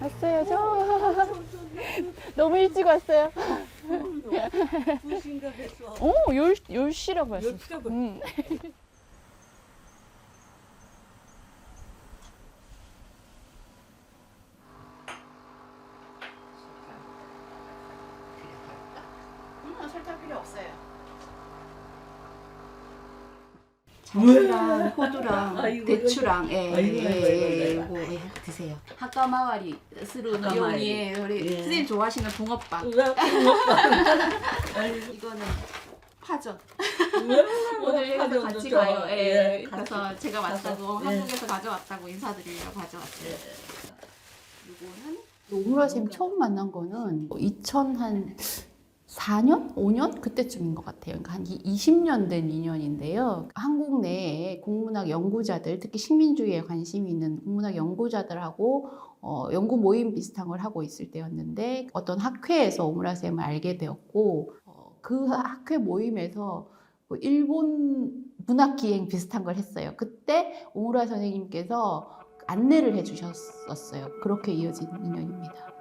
왔어야죠. 너무 일찍 왔어요. 2시인가 됐어. 10시라고 했어. 10시라고. 설탕 필요 없어요. 장이랑 호두랑 아이고, 대추랑 아이고. 이거 드세요. 학과마와리 스루 학과마와리. 요리에 우리 예. 선생님 좋아하시는 붕어빵. 이거는 파전. 오늘 여기서 같이 가요. 예. 가서 제가 왔다고 한국에서 가져왔다고 인사드리려고 가져왔어요. 이거는 오므라쌤 처음 만난 거는 2004년? 5년? 그때쯤인 것 같아요. 그러니까 한 20년 된 인연인데요. 한국 내에 국문학 연구자들, 특히 식민주의에 관심이 있는 국문학 연구자들하고 연구 모임 비슷한 걸 하고 있을 때였는데 어떤 학회에서 오므라쌤을 알게 되었고 그 학회 모임에서 일본 문학기행 비슷한 걸 했어요. 그때 오므라 선생님께서 안내를 해주셨었어요. 그렇게 이어진 인연입니다.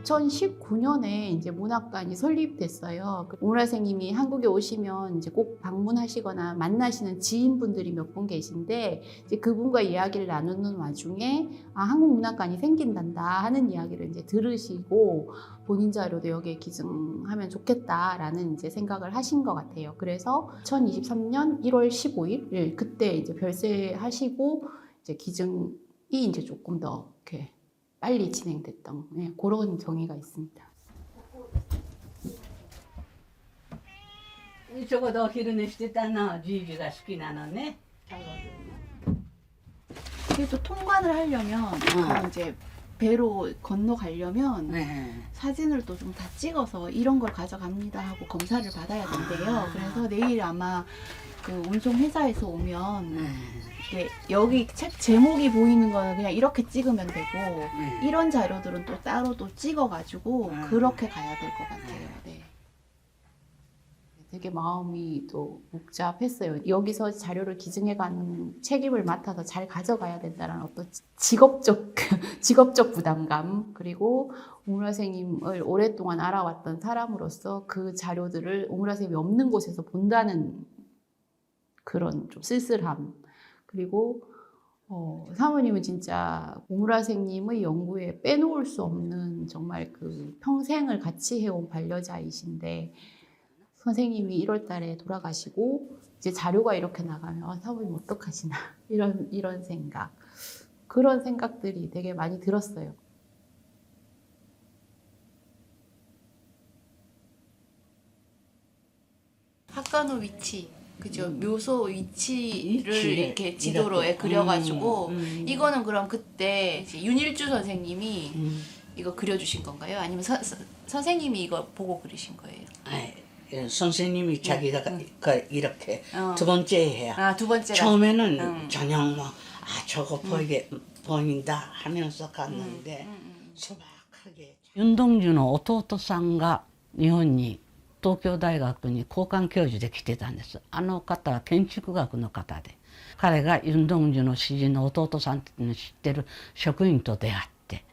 (2019년에) 이제 문학관이 설립됐어요. 오므라 선생님이 한국에 오시면 이제 꼭 방문하시거나 만나시는 지인분들이 몇 분 계신데 이제 그분과 이야기를 나누는 와중에 한국 문학관이 생긴단다 하는 이야기를 이제 들으시고 본인 자료도 여기에 기증하면 좋겠다라는 이제 생각을 하신 것 같아요. 그래서 2023년 1월 15일 그때 이제 별세하시고 이제 기증이 이제 조금 더 이렇게 빨리 진행됐던 그런 정의가 있습니다. ちょこっとお昼寝してたのじいじが好きなのね。 그래도 통관을 하려면 이제 배로 건너가려면 네. 사진을 또 좀 다 찍어서 이런 걸 가져갑니다 하고 검사를 받아야 된대요. 그래서 내일 아마 그 운송 회사에서 오면 이게 여기 책 제목이 보이는 거는 그냥 이렇게 찍으면 되고 이런 자료들은 또 따로 또 찍어가지고 그렇게 가야 될 것 같아요. 네. 되게 마음이 또 복잡했어요. 여기서 자료를 기증해가는 책임을 맡아서 잘 가져가야 된다는 어떤 직업적 부담감, 그리고 오므라 선생님을 오랫동안 알아왔던 사람으로서 그 자료들을 오므라 선생님이 없는 곳에서 본다는 그런 좀 쓸쓸함, 그리고 사모님은 진짜 오므라 선생님의 연구에 빼놓을 수 없는 정말 그 평생을 같이 해온 반려자이신데 선생님이 1월 달에 돌아가시고 이제 자료가 이렇게 나가면 사모님 어떡하시나 이런 생각, 그런 생각들이 되게 많이 들었어요. 학관호 위치, 그죠? 묘소 위치를 이렇게 지도로 이렇게. 그려가지고 이거는 그럼 그때 이제 윤일주 선생님이 이거 그려주신 건가요? 아니면 선생님이 이거 보고 그리신 거예요? 선생님이 자기가 이렇게 두 번째 해야. 두 번째가. 처음에는 저녁 저거 보인다 하면서 갔는데 소박하게. 윤동주의 弟さんが日本に東京大学に交換教授で来てたんです。あの方は建築学の方で、彼がユン・ドンジュの詩人の弟さんっていうのを知ってる職員と出会って、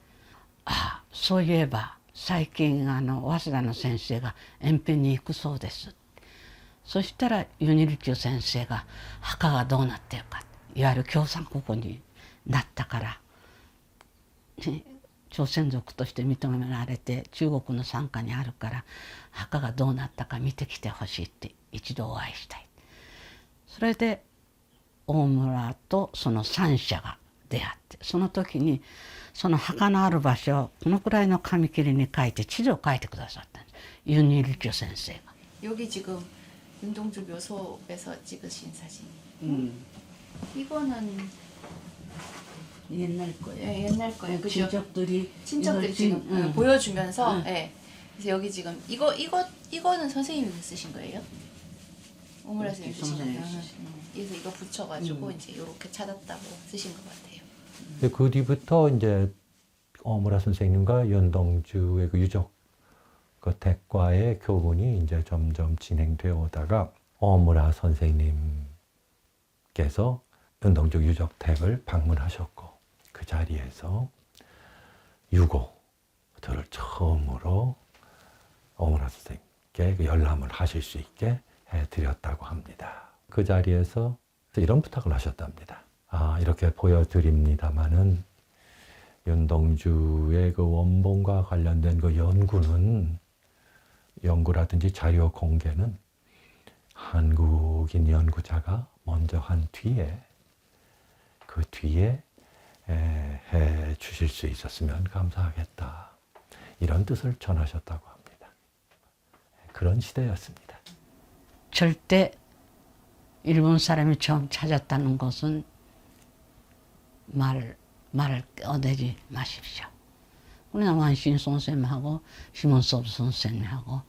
そういえば最近早稲田の先生が延編に行くそうです。そしたらユニルチュ先生が墓がどうなってるか、いわゆる共産国になったから、朝鮮族として認められて中国の傘下にあるから墓がどうなったか見てきてほしいって一度お会いしたい。それで大村とその3社が出会って、その時にその墓のある場所をこのくらいの紙切りに書いて地図を書いてくださったんです、ユニルチュ先生が。 여기 지금 윤동주 묘소에서 찍으신 사진. 이거는 옛날 거예요. 옛날 거예요. 그죠? 친척들이 지금 보여주면서, 그래서 여기 지금 이거는 선생님이 쓰신 거예요? 오므라 선생님이 쓰신 거예요. 그래서 이거 붙여가지고 이제 이렇게 찾았다고 쓰신 것 같아요. 근데 그 뒤부터 이제 오무라 선생님과 연동주의 그 유적 그 댁과의 교분이 이제 점점 진행되어 오다가 오무라 선생님께서 연동주 유적택을 방문하셨고 그 자리에서 유고들을 처음으로 오무라 선생님께 그 열람을 하실 수 있게 해드렸다고 합니다. 그 자리에서 이런 부탁을 하셨답니다. 이렇게 보여드립니다마는 연동주의 그 원본과 관련된 그 연구라든지 자료 공개는 한국인 연구자가 먼저 한 뒤에 그 뒤에 해 주실 수 있었으면 감사하겠다. 이런 뜻을 전하셨다고 합니다. 그런 시대였습니다. 절대 일본 사람이 처음 찾았다는 것은 말을 꺼내지 마십시오. 그냥 완신 선생님하고 시몬섭 선생님하고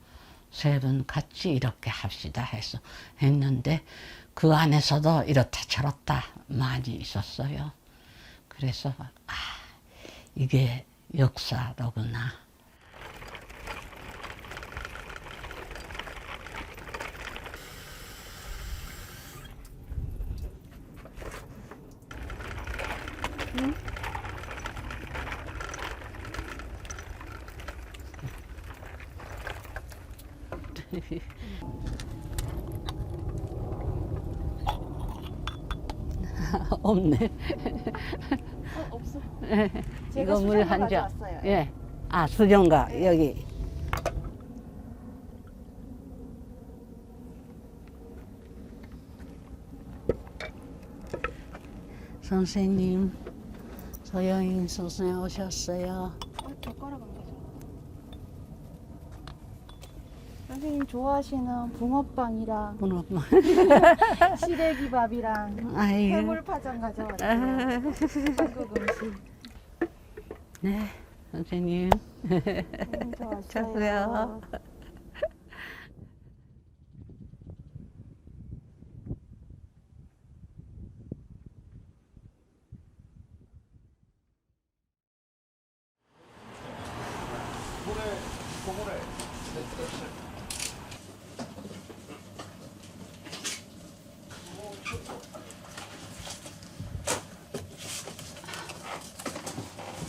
세 분 같이 이렇게 합시다 해서 했는데 그 안에서도 이렇다 저렇다 많이 있었어요. 그래서 이게 역사로구나. 없네. 없어. 이거 물 한 잔. 가져왔어요. 예. 수정가 여기. 선생님, 서영인 선생님 오셨어요. 젓가락 안 가져. 선생님 좋아하시는 붕어빵이랑 bună. 시래기밥이랑 아이고. 해물파전 가져왔어요. 한국 음식. 네, 선생님. 좋았어요.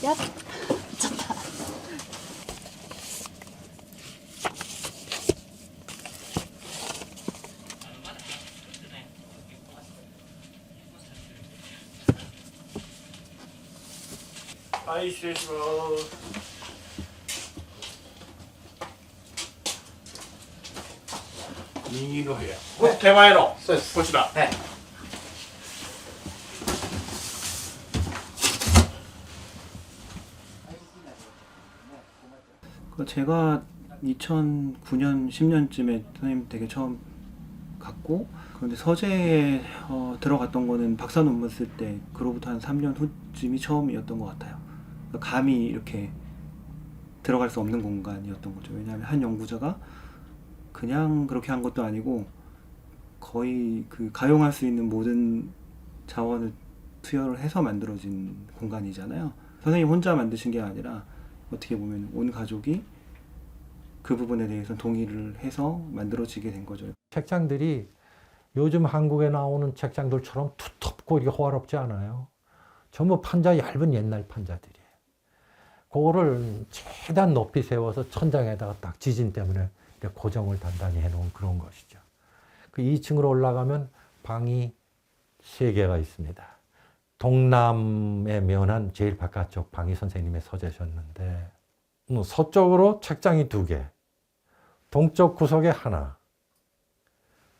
얍. 좋다.はい、失礼します。右の部屋。これ手前の。そうです。こちら。はい。 제가 2009년, 10년쯤에 선생님 댁에 처음 갔고, 그런데 서재에 들어갔던 거는 박사 논문 쓸 때 그로부터 한 3년 후쯤이 처음이었던 것 같아요. 그러니까 감히 이렇게 들어갈 수 없는 공간이었던 거죠. 왜냐하면 한 연구자가 그냥 그렇게 한 것도 아니고 거의 그 가용할 수 있는 모든 자원을 투여를 해서 만들어진 공간이잖아요. 선생님 혼자 만드신 게 아니라 어떻게 보면 온 가족이 그 부분에 대해서 동의를 해서 만들어지게 된 거죠. 책장들이 요즘 한국에 나오는 책장들처럼 두텁고 이게 호화롭지 않아요. 전부 판자 얇은 옛날 판자들이에요. 그거를 최대한 높이 세워서 천장에다가 딱 지진 때문에 이렇게 고정을 단단히 해놓은 그런 것이죠. 그 2층으로 올라가면 방이 3개가 있습니다. 동남에 면한 제일 바깥쪽 방이 선생님의 서재셨는데 서쪽으로 책장이 2개, 동쪽 구석에 하나,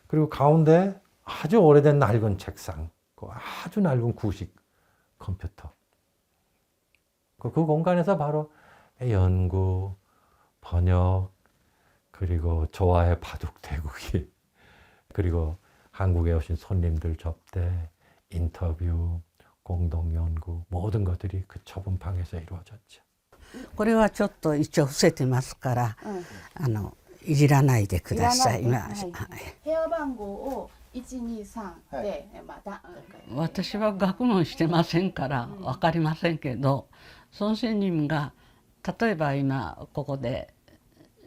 그리고 가운데 아주 오래된 낡은 책상, 아주 낡은 구식 컴퓨터. 그 공간에서 바로 연구, 번역, 그리고 조화의 바둑 대국이, 그리고 한국에 오신 손님들 접대, 인터뷰, 공동 연구, 모든 것들이 그 좁은 방에서 이루어졌죠. これはちょっと一応伏せてますから、いじらないでください。今、 헤어 방고 123で、また私は学問してませんから分かりませんけど、孫先人が例えば今ここで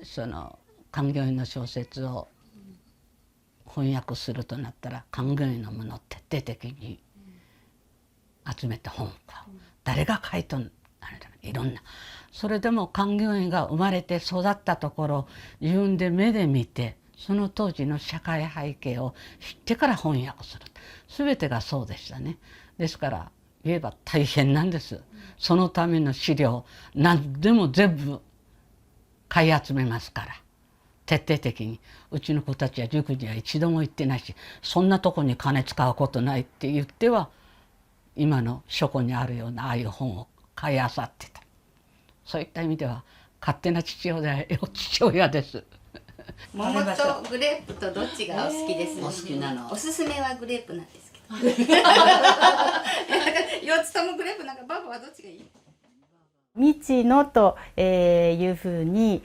その官業員の小説を翻訳するとなったら、官業員のものを徹底的に集めて本を買う。誰が書いとんあれだいろんな。それでも官業員が生まれて育ったところを自分で目で見て、その当時の社会背景を知ってから翻訳する。全てがそうでしたね。ですから言えば大変なんです。そのための資料何でも全部買い集めますから、徹底的に。うちの子たちは塾には一度も行ってないし、そんなとこに金使うことないって言っては、今の書庫にあるようなああいう本を買い漁ってた。そういった意味では勝手な父親です。桃とグレープとどっちがお好きです？お好きなの？おすすめはグレープなんですけど。4つともグレープなんか、バブはどっちがいい？未知のというふうに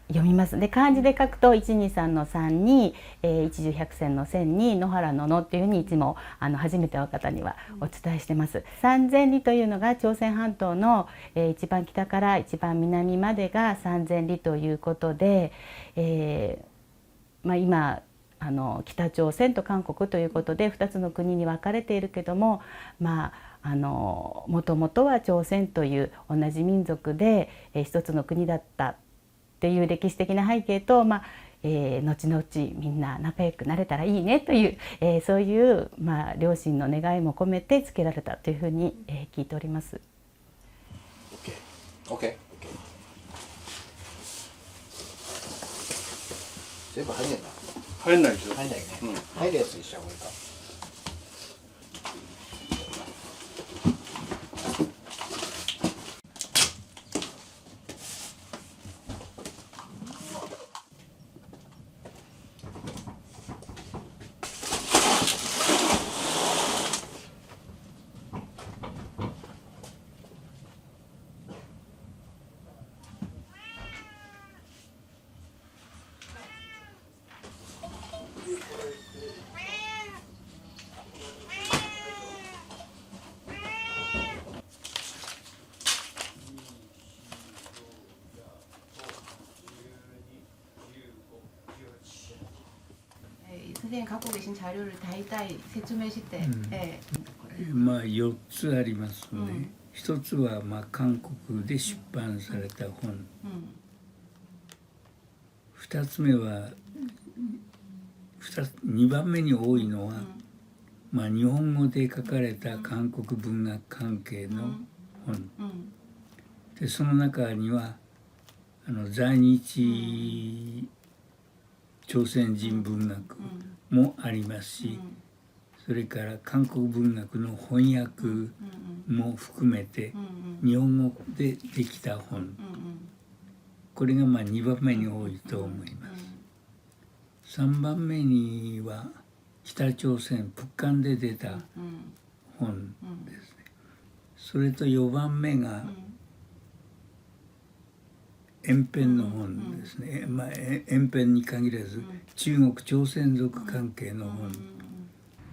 読みます。で漢字で書くと123の3に一十百選の千に野原の野っていうふうにいつも初めての方にはお伝えしてます。三千里というのが朝鮮半島の一番北から一番南までが三千里ということで、今北朝鮮と韓国ということで2つの国に分かれているけども、もともとは朝鮮という同じ民族で一つの国だったっていう歴史的な背景と、後々みんな仲良くなれたらいいねという、そういう、両親の願いも込めて付けられたというふうに、聞いております。OK。全部入んねえな。入んないですよ。入んないね。入るやつにした方がいいか。선생님 갖고 계신 자료를 다이다이 세춤해실 때, 4つありますね。一つは韓国で出版された本。2つ目は2番目に多いのは、日本語で書かれた韓国文学関係の本。でその中には在日朝鮮人文学もありますし、それから韓国文学の翻訳も含めて日本語でできた本、これが2番目に多いと思います。3番目には北朝鮮북韓で出た本ですね。それと4番目が延編の本ですね。延編に限らず中国朝鮮族関係の本、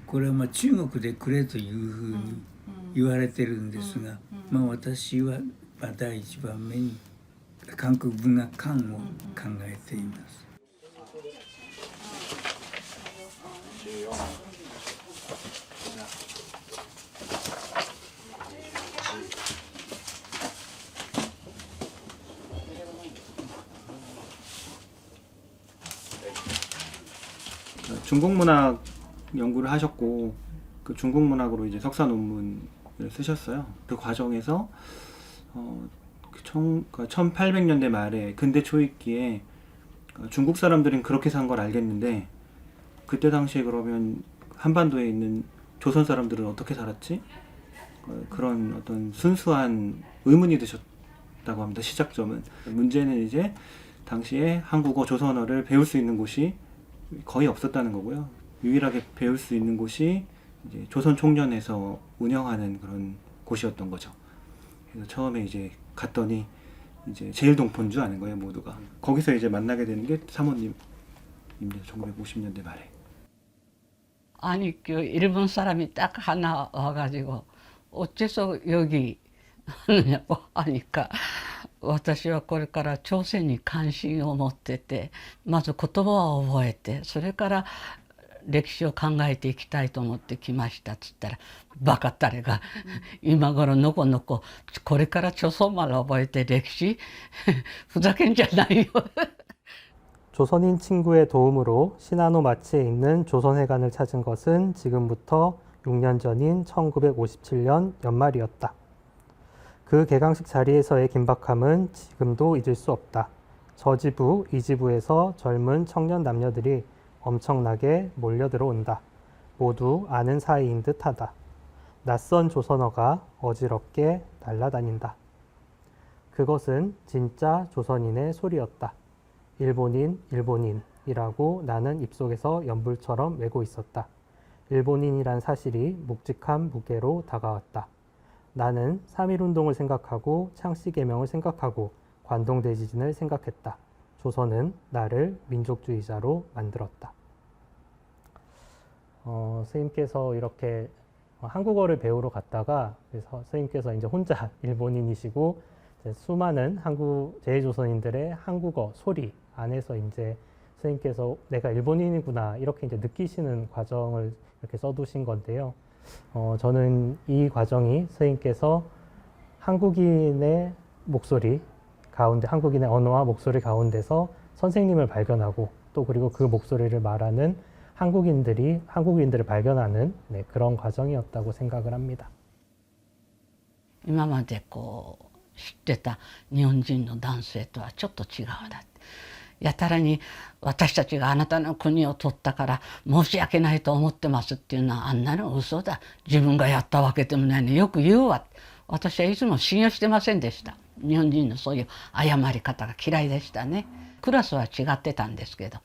これは中国でくれというふうに言われてるんですが、私は第1番目に韓国文学館を考えています。중국문학 연구를 하셨고 그 중국문학으로 이제 석사 논문을 쓰셨어요. 그 과정에서 1800년대 말에 근대 초입기에 중국 사람들은 그렇게 산 걸 알겠는데 그때 당시에 그러면 한반도에 있는 조선 사람들은 어떻게 살았지? 그런 어떤 순수한 의문이 드셨다고 합니다. 시작점은. 문제는 이제 당시에 한국어, 조선어를 배울 수 있는 곳이 거의 없었다는 거고요. 유일하게 배울 수 있는 곳이 이제 조선 총련에서 운영하는 그런 곳이었던 거죠. 그래서 처음에 이제 갔더니 이제 제일동포인 줄 아는 거예요, 모두가. 거기서 이제 만나게 되는 게 사모님입니다. 1950년대 말에. 아니 그 일본 사람이 딱 하나 와가지고 어째서 여기 하느냐고 하니까 私はこれから朝鮮に関心を持っててまず言葉を覚えてそれから歴史を考えていきたいと思ってきましたっつったらバカ誰が今頃のこのここれから朝鮮말을覚えて歴史ふざけんじゃないよ 조선인 친구의 도움으로 시나노 마치에 있는 조선회관을 찾은 것은 지금부터 6년 전인 1957년 연말이었다. 그 개강식 자리에서의 긴박함은 지금도 잊을 수 없다. 저 지부, 이 지부에서 젊은 청년 남녀들이 엄청나게 몰려들어온다. 모두 아는 사이인 듯하다. 낯선 조선어가 어지럽게 날아다닌다. 그것은 진짜 조선인의 소리였다. 일본인이라고 나는 입속에서 연불처럼 외고 있었다. 일본인이란 사실이 묵직한 무게로 다가왔다. 나는 3.1운동을 생각하고 창씨개명을 생각하고 관동대지진을 생각했다. 조선은 나를 민족주의자로 만들었다. 선생님께서 이렇게 한국어를 배우러 갔다가 그래서 선생님께서 이제 혼자 일본인이시고 이제 수많은 제일조선인들의 한국어 소리 안에서 이제 선생님께서 내가 일본인이구나 이렇게 이제 느끼시는 과정을 이렇게 써두신 건데요. 저는 이 과정이 선생님께서 한국인의 목소리 가운데 한국인의 언어와 목소리 가운데서 선생님을 발견하고 또 그리고 그 목소리를 말하는 한국인들을 발견하는 그런 과정이었다고 생각을 합니다. 今までこう知ってた日本人の男性とはちょっと違うだってやたらに私たちがあなたの国を取ったから申し訳ないと思ってますっていうのはあんなの嘘だ自分がやったわけでもないのよく言うわ私はいつも信用してませんでした日本人のそういう謝り方が嫌いでしたねクラスは違ってたんですけど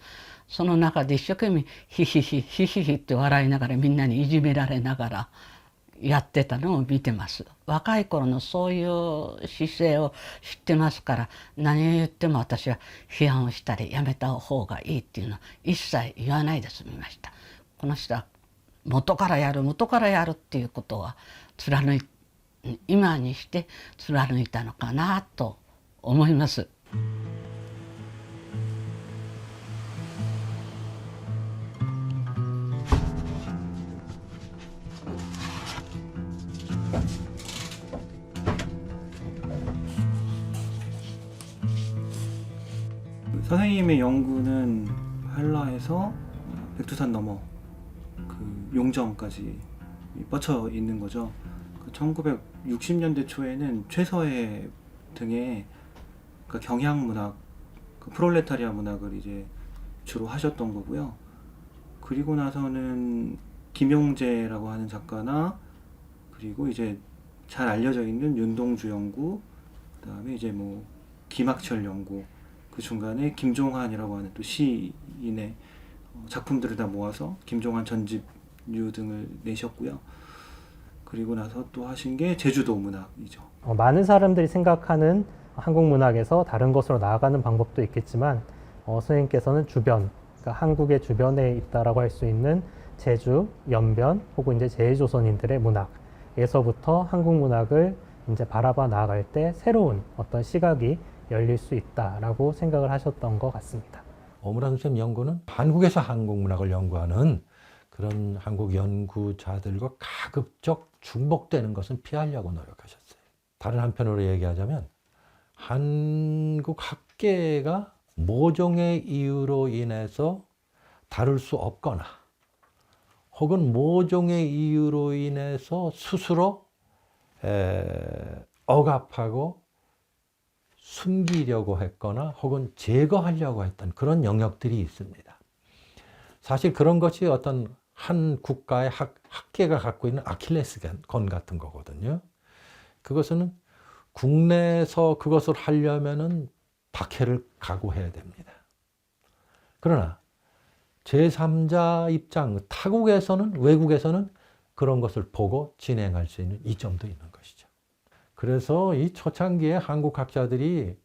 その中で一生懸命ヒヒヒヒヒヒって笑いながらみんなにいじめられながらやってたのを見てます若い頃のそういう姿勢を知ってますから何を言っても私は批判をしたりやめた方がいいっていうのは一切言わないで済みましたこの人は元からやるっていうことは今にして貫いたのかなと思います선생님의 연구는 한라에서 백두산 넘어 그 용정까지 뻗쳐 있는 거죠. 1960년대 초에는 최서해 등의 경향 문학, 프롤레타리아 문학을 이제 주로 하셨던 거고요. 그리고 나서는 김용재라고 하는 작가나 그리고 이제 잘 알려져 있는 윤동주 연구, 그다음에 이제 뭐 김학철 연구, 그 중간에 김종환이라고 하는 또 시인의 작품들을 다 모아서 김종환 전집류 등을 내셨고요. 그리고 나서 또 하신 게 제주도 문학이죠. 많은 사람들이 생각하는 한국 문학에서 다른 것으로 나아가는 방법도 있겠지만 선생님께서는 주변, 그러니까 한국의 주변에 있다라고 할 수 있는 제주, 연변 혹은 이제 제일조선인들의 문학에서부터 한국 문학을 이제 바라봐 나아갈 때 새로운 어떤 시각이 열릴 수 있다라고 생각을 하셨던 것 같습니다. 오무라 선생님 연구는 한국에서 한국 문학을 연구하는 그런 한국 연구자들과 가급적 중복되는 것은 피하려고 노력하셨어요. 다른 한편으로 얘기하자면 한국 학계가 모종의 이유로 인해서 다룰 수 없거나 혹은 모종의 이유로 인해서 스스로 억압하고 숨기려고 했거나 혹은 제거하려고 했던 그런 영역들이 있습니다. 사실 그런 것이 어떤 한 국가의 학계가 갖고 있는 아킬레스건 같은 거거든요. 그것은 국내에서 그것을 하려면은 박해를 각오해야 됩니다. 그러나 제3자 입장, 타국에서는, 외국에서는 그런 것을 보고 진행할 수 있는 이점도 있는 것이죠. 그래서 이 초창기에 한국 학자들이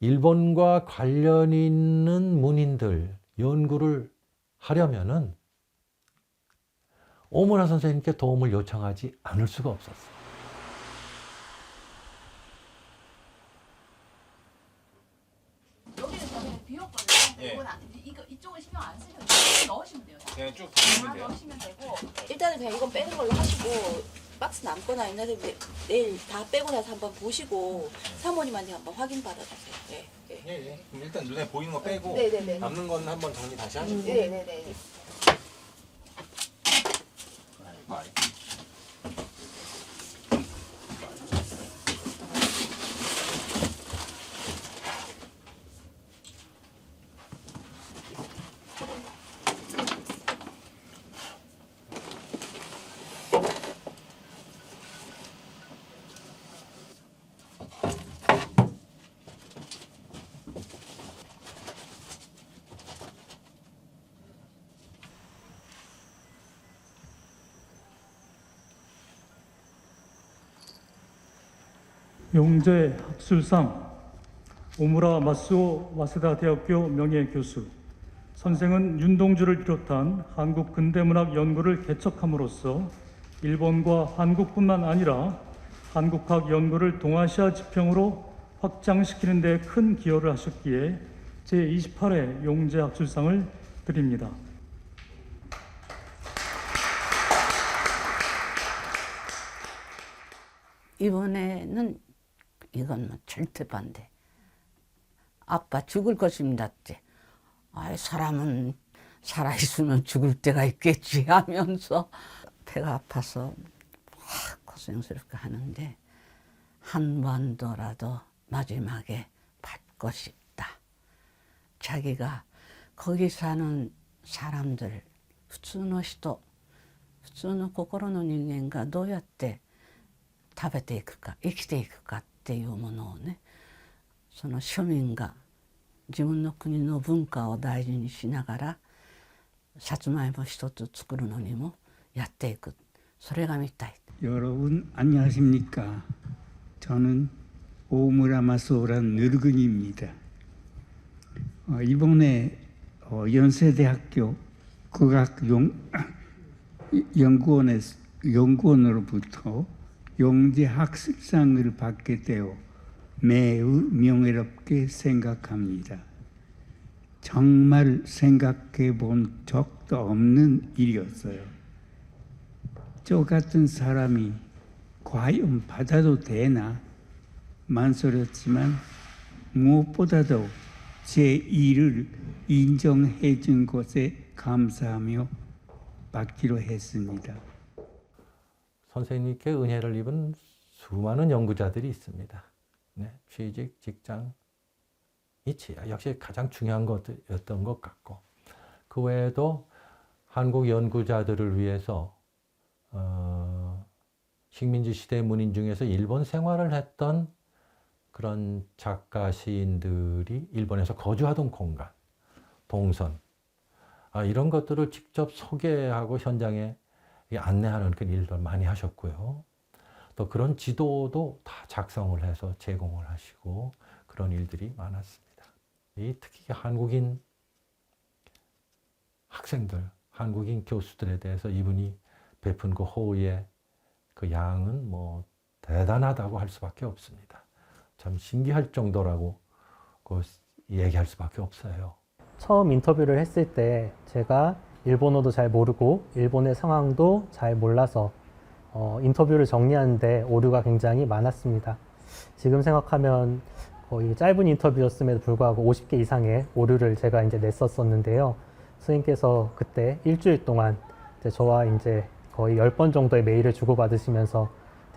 일본과 관련 있는 문인들 연구를 하려면은 오무라 선생님께 도움을 요청하지 않을 수가 없었어요. 여기는 저기는 비었거든요. 예. 이건 이쪽은 신경 안 쓰셔도 돼요. 넣으시면 돼요. 그냥 쭉 다 넣으시면 되고 일단은 그냥 이건 빼는 걸로 하시고 박스 남거나 있나 내일 다 빼고 나서 한번 보시고 사모님한테 한번 확인 받아주세요. 네. 네. 예. 그럼 일단 눈에 보이는 거 빼고 네네네. 남는 건 한번 정리 다시 하시고. 네네네. 용재 학술상 오무라 마스오 와세다 대학교 명예교수 선생은 윤동주를 비롯한 한국 근대문학 연구를 개척함으로써 일본과 한국뿐만 아니라 한국학 연구를 동아시아 지평으로 확장시키는 데 큰 기여를 하셨기에 제28회 용재 학술상을 드립니다. 이번에는 이건 뭐 절대 반대. 아빠 죽을 것입니다. って. 아이, 사람은 살아있으면 죽을 때가 있겠지 하면서 배가 아파서 고생스럽게 하는데 한 번더라도 마지막에 받고 싶다. 자기가 거기 사는 사람들, 普通の人、普通の心の人間がどうやって食べていくか生きていくかっていうものをね、その庶民が自分の国の文化を大事にしながらさつまいも一つ作るのにもやっていく、それが見たい。 여러분 안녕하십니까? 저는 오무라 마스오란 늙은이입니다. 이번에 연세대학교 연구원으로부터 용재 학술상을 받게 되어 매우 명예롭게 생각합니다. 정말 생각해 본 적도 없는 일이었어요. 저 같은 사람이 과연 받아도 되나 만설했지만 무엇보다도 제 일을 인정해 준 것에 감사하며 받기로 했습니다. 선생님께 은혜를 입은 수많은 연구자들이 있습니다. 네, 취직, 직장, 이치 역시 가장 중요한 것이었던 것 같고, 그 외에도 한국 연구자들을 위해서 식민지 시대 문인 중에서 일본 생활을 했던 그런 작가, 시인들이 일본에서 거주하던 공간, 동선, 이런 것들을 직접 소개하고 현장에 안내하는 그런 일들 많이 하셨고요. 또 그런 지도도 다 작성을 해서 제공을 하시고 그런 일들이 많았습니다. 특히 한국인 학생들, 한국인 교수들에 대해서 이분이 베푼 그 호의의 그 양은 뭐 대단하다고 할 수밖에 없습니다. 참 신기할 정도라고 얘기할 수밖에 없어요. 처음 인터뷰를 했을 때 제가 일본어도 잘 모르고 일본의 상황도 잘 몰라서 인터뷰를 정리하는데 오류가 굉장히 많았습니다. 지금 생각하면 거의 짧은 인터뷰였음에도 불구하고 50개 이상의 오류를 제가 이제 냈었었는데요. 선생님께서 그때 일주일 동안 저와 이제 거의 10번 정도의 메일을 주고받으시면서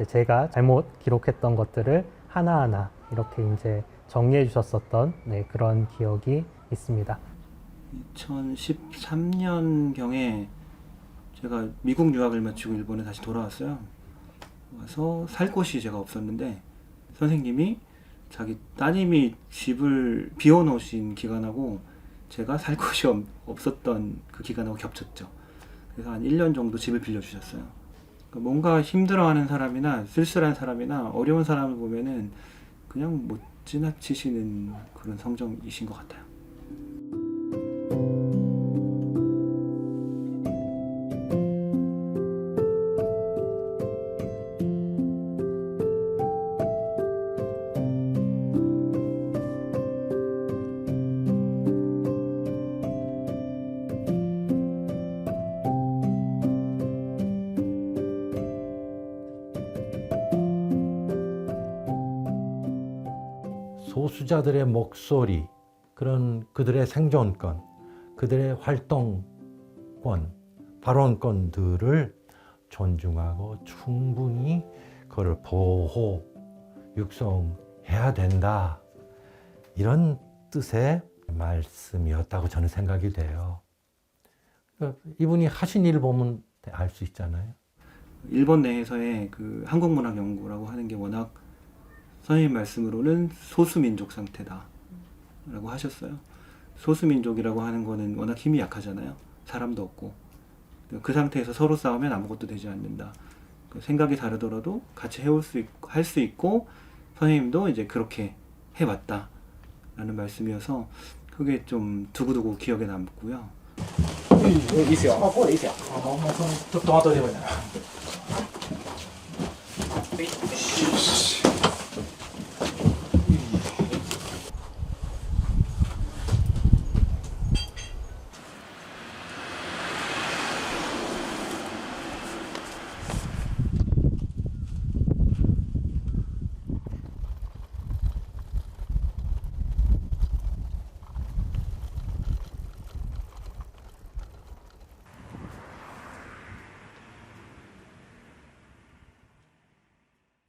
제가 잘못 기록했던 것들을 하나하나 이렇게 이제 정리해 주셨었던 그런 기억이 있습니다. 2013년경에 제가 미국 유학을 마치고 일본에 다시 돌아왔어요. 와서 살 곳이 제가 없었는데 선생님이 자기 따님이 집을 비워놓으신 기간하고 제가 살 곳이 없었던 그 기간하고 겹쳤죠. 그래서 한 1년 정도 집을 빌려주셨어요. 그러니까 뭔가 힘들어하는 사람이나 쓸쓸한 사람이나 어려운 사람을 보면은 그냥 못 지나치시는 그런 성정이신 것 같아요. 소수자들의 목소리, 그런 그들의 생존권, 그들의 활동권, 발언권들을 존중하고 충분히 그걸 보호, 육성해야 된다. 이런 뜻의 말씀이었다고 저는 생각이 돼요. 이분이 하신 일 보면 알 수 있잖아요. 일본 내에서의 그 한국문학 연구라고 하는 게 워낙 선생님 말씀으로는 소수민족 상태다 라고 하셨어요. 소수민족이라고 하는 거는 워낙 힘이 약하잖아요. 사람도 없고. 그 상태에서 서로 싸우면 아무것도 되지 않는다. 생각이 다르더라도 같이 할 수 있고 선생님도 이제 그렇게 해왔다 라는 말씀이어서 그게 좀 두고두고 기억에 남고요. いいですよ。これいいですよ。ちょっと待っといてもいいな。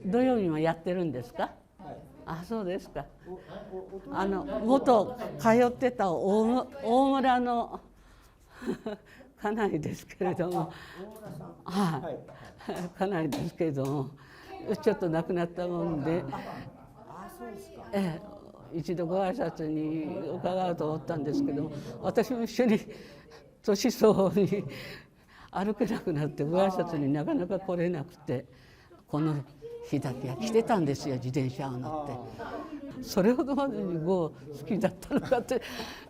土曜日もやってるんですか？あ、そうですか。元通ってた大村の家内ですけれども、はい、家内ですけれども、ちょっと亡くなったもんで、一度ご挨拶に伺うと思ったんですけども、私も一緒に年相応に歩けなくなってご挨拶になかなか来れなくて、この日だけは来てたんですよ、自転車を乗って。それほどまでに碁好きだったのかって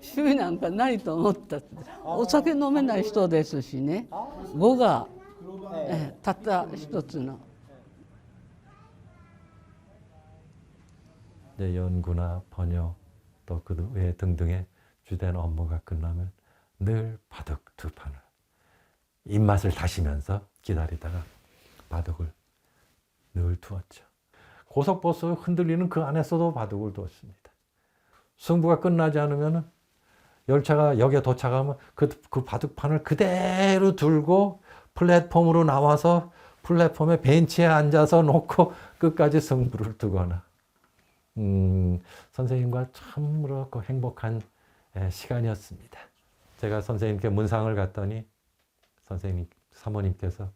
趣味なんかないと思ったって。お酒飲めない人ですしね、碁が、たった一つの。 연구나 번역 또 그 외 등등의 주된 업무가 끝나면 늘 바둑 두 판을 입맛을 다시면서 기다리다가 바둑을 늘 두었죠. 고속버스 흔들리는 그 안에서도 바둑을 두었습니다. 승부가 끝나지 않으면 열차가 역에 도착하면 그 바둑판을 그대로 들고 플랫폼으로 나와서 플랫폼에 벤치에 앉아서 놓고 끝까지 승부를 두거나 선생님과 참으로 행복한 시간이었습니다. 제가 선생님께 문상을 갔더니 선생님 사모님께서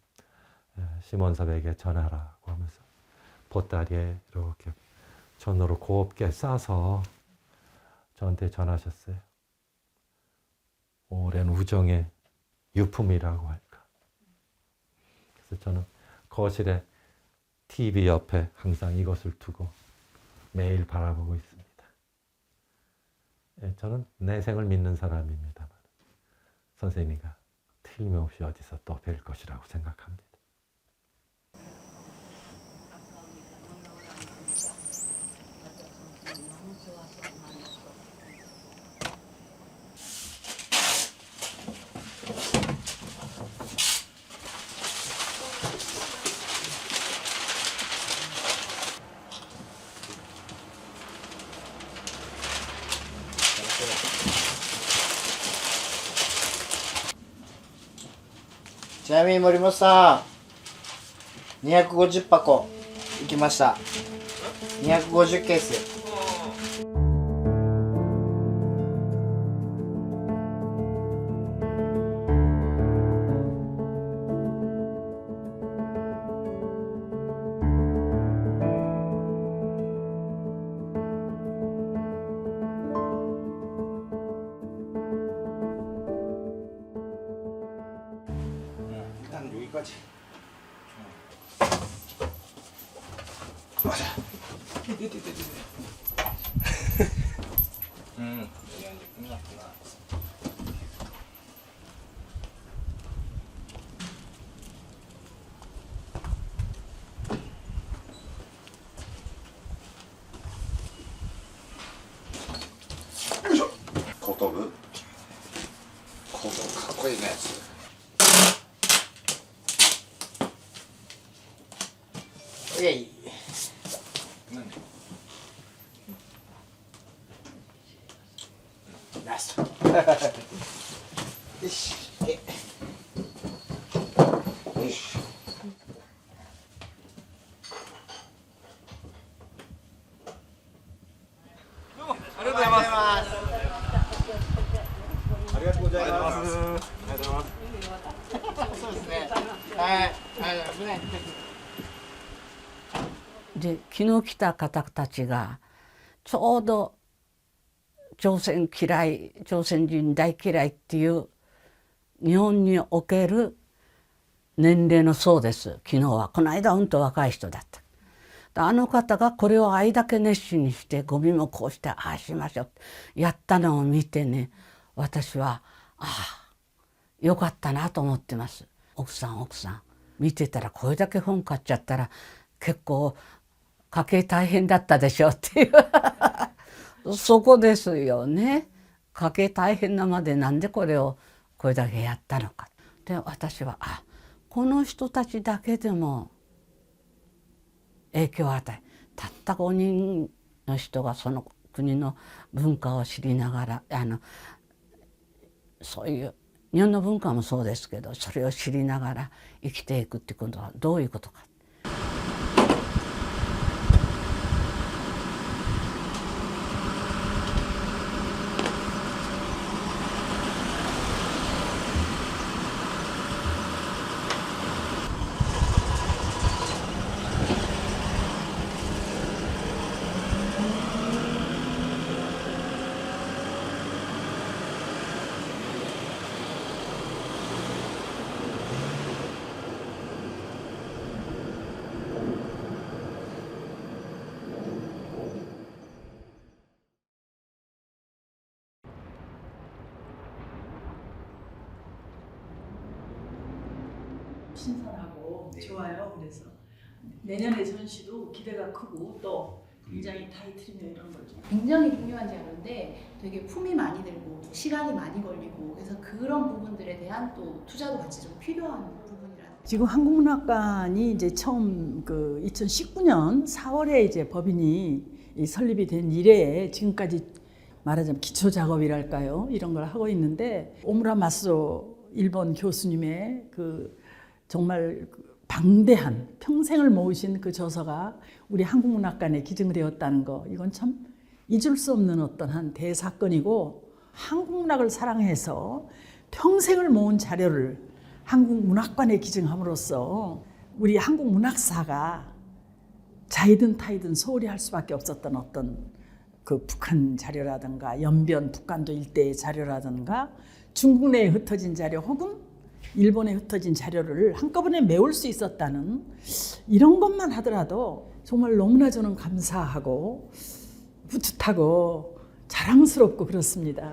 심원섭에게 전하라고 하면서 보따리에 이렇게 전으로 곱게 싸서 저한테 전하셨어요. 오랜 우정의 유품이라고 할까. 그래서 저는 거실에 TV 옆에 항상 이것을 두고 매일 바라보고 있습니다. 저는 내생을 믿는 사람입니다만 선생님과 틀림없이 어디서 또 뵐 것이라고 생각합니다.ちなみに森本さん250箱いきました250ケース일단 여기까지 맞아 여기 이제 끝났구나後頭部かっこいいねやつイエイ 나스. 이씨. 이씨.で昨日来た方たちがちょうど朝鮮嫌い、朝鮮人大嫌いっていう日本における年齢の層です。昨日はこの間うんと若い人だった。あの方がこれをあれだけ熱心にしてゴミもこうしてああしましょうやったのを見てね、私はああよかったなと思ってます。奥さん見てたらこれだけ本買っちゃったら結構家計大変だったでしょっていうそこですよね。家計大変なまでなんでこれをこれだけやったのか。で私はこの人たちだけでも影響を与え、たった5人の人がその国の文化を知りながらそういう日本の文化もそうですけど、それを知りながら生きていくってことはどういうことか。신선하고 좋아요. 그래서 내년의 전시도 기대가 크고 또 굉장히 타이틀이며 이런 걸 좀 굉장히 중요한 자료인데 되게 품이 많이 들고 시간이 많이 걸리고 그래서 그런 부분들에 대한 또 투자도 같이 좀 필요한 부분이라. 지금 한국문학관이 이제 처음 2019년 4월에 이제 법인이 설립이 된 이래에 지금까지 말하자면 기초 작업이랄까요, 이런 걸 하고 있는데 오무라 마스오 일본 교수님의 정말 방대한 평생을 모으신 그 저서가 우리 한국문학관에 기증이 되었다는 거, 이건 참 잊을 수 없는 어떤 한 대사건이고, 한국문학을 사랑해서 평생을 모은 자료를 한국문학관에 기증함으로써 우리 한국문학사가 자이든 타이든 소홀히 할 수밖에 없었던 어떤 그 북한 자료라든가 연변 북한도 일대의 자료라든가 중국 내에 흩어진 자료 혹은 일본에 흩어진 자료를 한꺼번에 메울 수 있었다는 이런 것만 하더라도 정말 너무나 저는 감사하고 뿌듯하고 자랑스럽고 그렇습니다.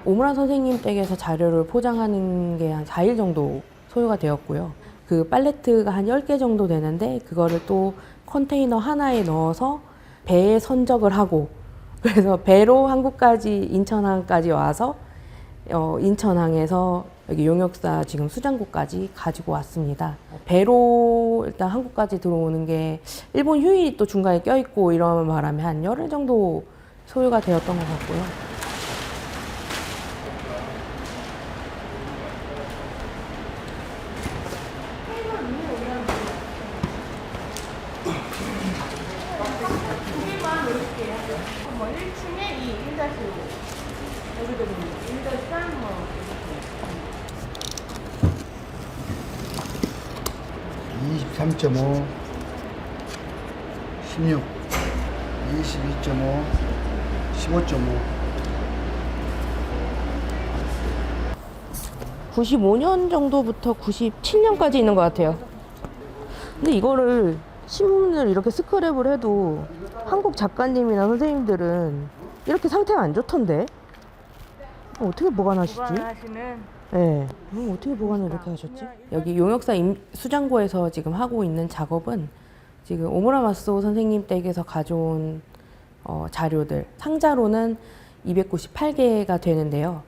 오무라 선생님 댁에서 자료를 포장하는 게 한 4일 정도 소요가 되었고요. 그 팔레트가 한 10개 정도 되는데 그거를 또 컨테이너 하나에 넣어서 배에 선적을 하고, 그래서 배로 한국까지 인천항까지 와서 인천항에서 여기 용역사 지금 수장고까지 가지고 왔습니다. 배로 일단 한국까지 들어오는 게 일본 휴일이 또 중간에 껴있고 이런 바람에 한 열흘 정도 소요가 되었던 것 같고요. 뭐 1층에 이 1-5 여기도 보면 1-3 뭐 23.5 16 22.5 15.5 95년 정도부터 97년까지 있는 것 같아요. 근데 이거를 신문을 이렇게 스크랩을 해도 한국 작가님이나 선생님들은 이렇게 상태가 안 좋던데? 어떻게 보관하시지? 네. 어떻게 보관을 이렇게 하셨지? 여기 용역사 수장고에서 지금 하고 있는 작업은 지금 오무라 마스오 선생님 댁에서 가져온 자료들, 상자로는 298개가 되는데요.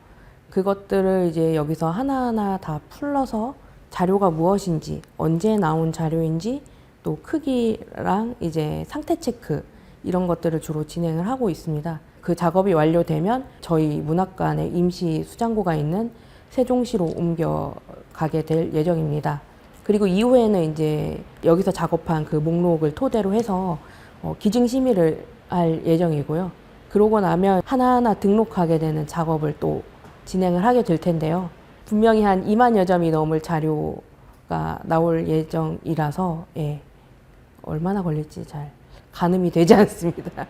그것들을 이제 여기서 하나하나 다 풀러서 자료가 무엇인지, 언제 나온 자료인지, 또 크기랑 이제 상태 체크 이런 것들을 주로 진행을 하고 있습니다. 그 작업이 완료되면 저희 문학관에 임시 수장고가 있는 세종시로 옮겨가게 될 예정입니다. 그리고 이후에는 이제 여기서 작업한 그 목록을 토대로 해서 기증 심의를 할 예정이고요. 그러고 나면 하나하나 등록하게 되는 작업을 또 진행을 하게 될 텐데요. 분명히 한 2만여 점이 넘을 자료가 나올 예정이라서 예, 얼마나 걸릴지 잘 가늠이 되지 않습니다.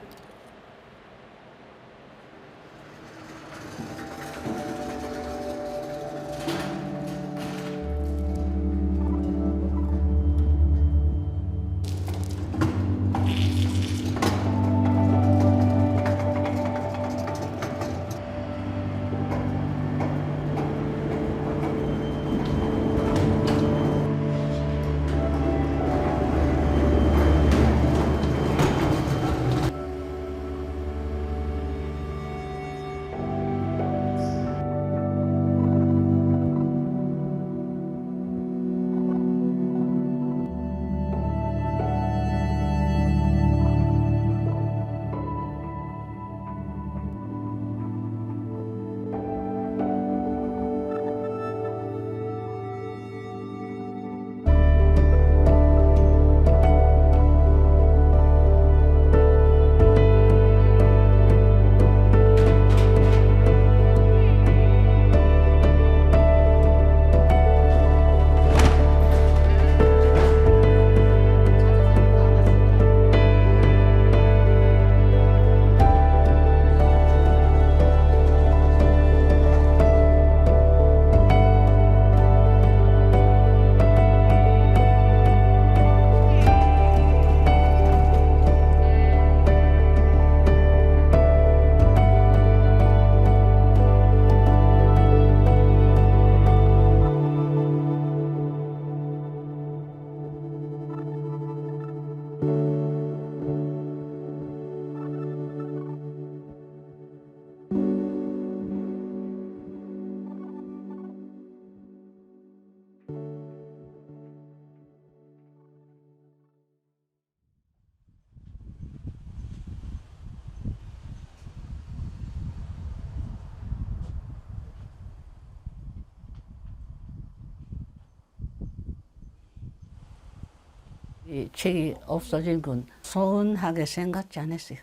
이 책이 없어진 건 서운하게 생각지 않았어요.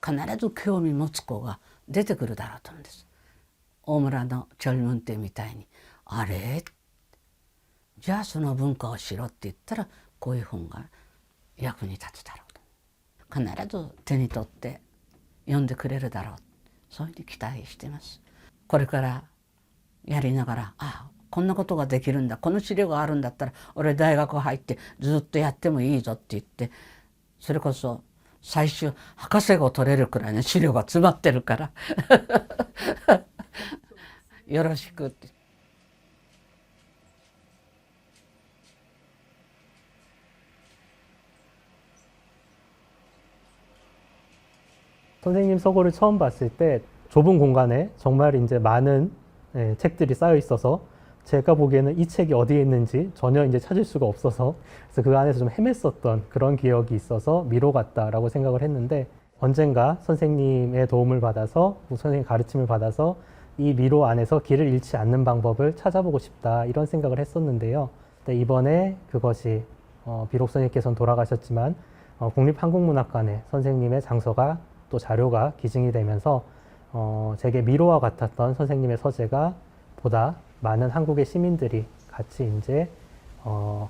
必ず興味持つ子が出てくるだろうと思うんです。大村の젊은 때みたいに、あれじゃあその文化をしろって言ったらこういう本が役に立つだろうと。必ず手に取って読んでくれるだろう。そういうふうに期待してます。これからやりながら、あ、こんなことができるんだ、この資料があるんだったら俺大学入ってずっとやってもいいぞって言って、それこそ最終博士号取れるくらいの資料が詰まってるからよろしくって。 선생님 서고를 처음 봤을 때 좁은 공간에 정말 이제 많은 책들이 쌓여 있어서 제가 보기에는 이 책이 어디에 있는지 전혀 이제 찾을 수가 없어서 그래서 그 안에서 좀 헤맸었던 그런 기억이 있어서 미로 같다라고 생각을 했는데, 언젠가 선생님의 도움을 받아서 선생님 가르침을 받아서 이 미로 안에서 길을 잃지 않는 방법을 찾아보고 싶다, 이런 생각을 했었는데요. 근데 이번에 그것이 비록 선생님께서는 돌아가셨지만 국립한국문학관에 선생님의 장서가 또 자료가 기증이 되면서 제게 미로와 같았던 선생님의 서재가 보다 많은 한국의 시민들이 같이 이제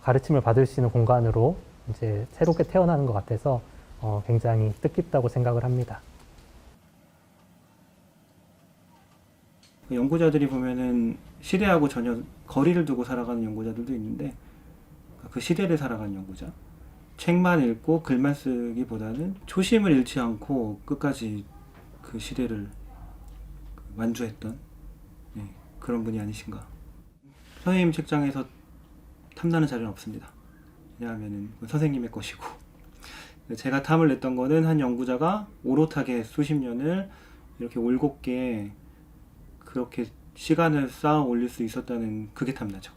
가르침을 받을 수 있는 공간으로 이제 새롭게 태어나는 것 같아서 굉장히 뜻깊다고 생각을 합니다. 연구자들이 보면은 시대하고 전혀 거리를 두고 살아가는 연구자들도 있는데, 그 시대를 살아가는 연구자, 책만 읽고 글만 쓰기보다는 초심을 잃지 않고 끝까지 그 시대를 완주했던 그런 분이 아니신가. 선생님 책장에서 탐나는 자료는 없습니다. 왜냐하면 선생님의 것이고, 제가 탐을 냈던 거는 한 연구자가 오롯하게 수십 년을 이렇게 올곧게 그렇게 시간을 쌓아 올릴 수 있었다는, 그게 탐나죠.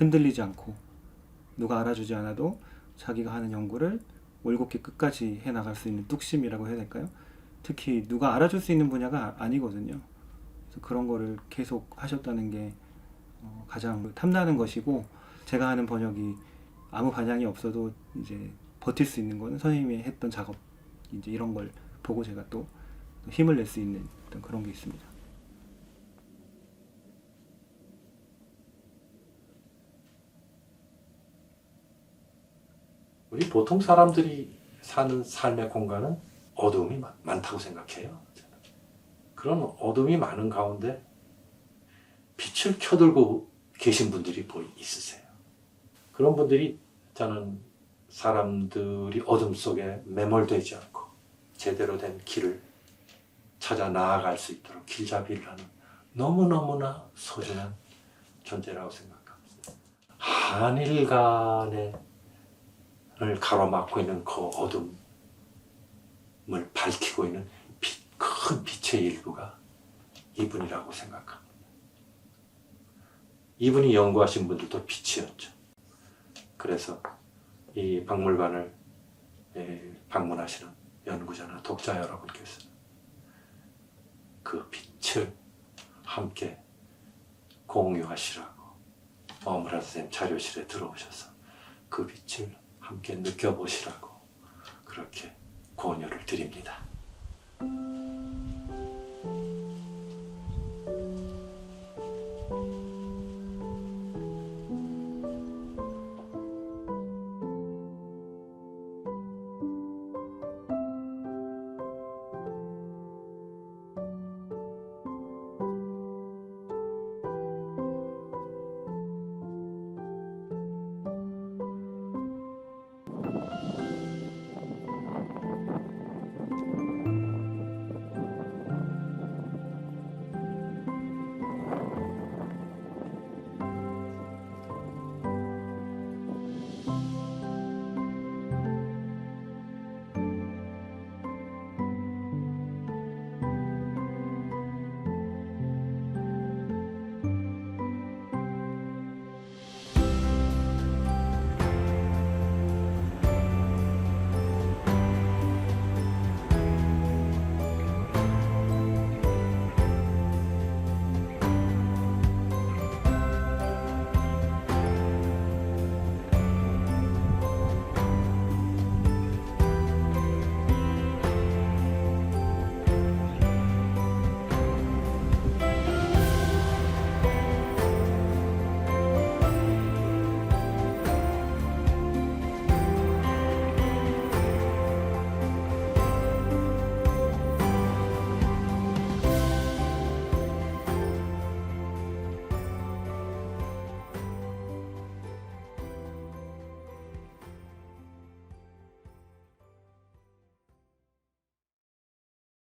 흔들리지 않고 누가 알아주지 않아도 자기가 하는 연구를 올곧게 끝까지 해나갈 수 있는 뚝심이라고 해야 될까요? 특히 누가 알아줄 수 있는 분야가 아니거든요. 그래서 그런 거를 계속 하셨다는 게 가장 탐나는 것이고, 제가 하는 번역이 아무 반향이 없어도 이제 버틸 수 있는 거는 선생님이 했던 작업, 이제 이런 걸 보고 제가 또 힘을 낼 수 있는 어떤 그런 게 있습니다. 우리 보통 사람들이 사는 삶의 공간은 어두움이 많다고 생각해요. 그런 어둠이 많은 가운데 빛을 켜들고 계신 분들이 있으세요. 그런 분들이 저는 사람들이 어둠 속에 매몰되지 않고 제대로 된 길을 찾아 나아갈 수 있도록 길잡이를 하는 너무너무나 소중한 존재라고 생각합니다. 한일 간의 을 가로막고 있는 그 어둠을 밝히고 있는 큰 빛의 일부가 이분이라고 생각합니다. 이분이 연구하신 분들도 빛이었죠. 그래서 이 박물관을 방문하시는 연구자나 독자 여러분께서는 그 빛을 함께 공유하시라고 오무라 선생님 자료실에 들어오셔서 그 빛을 함께 느껴보시라고 그렇게 권유를 드립니다.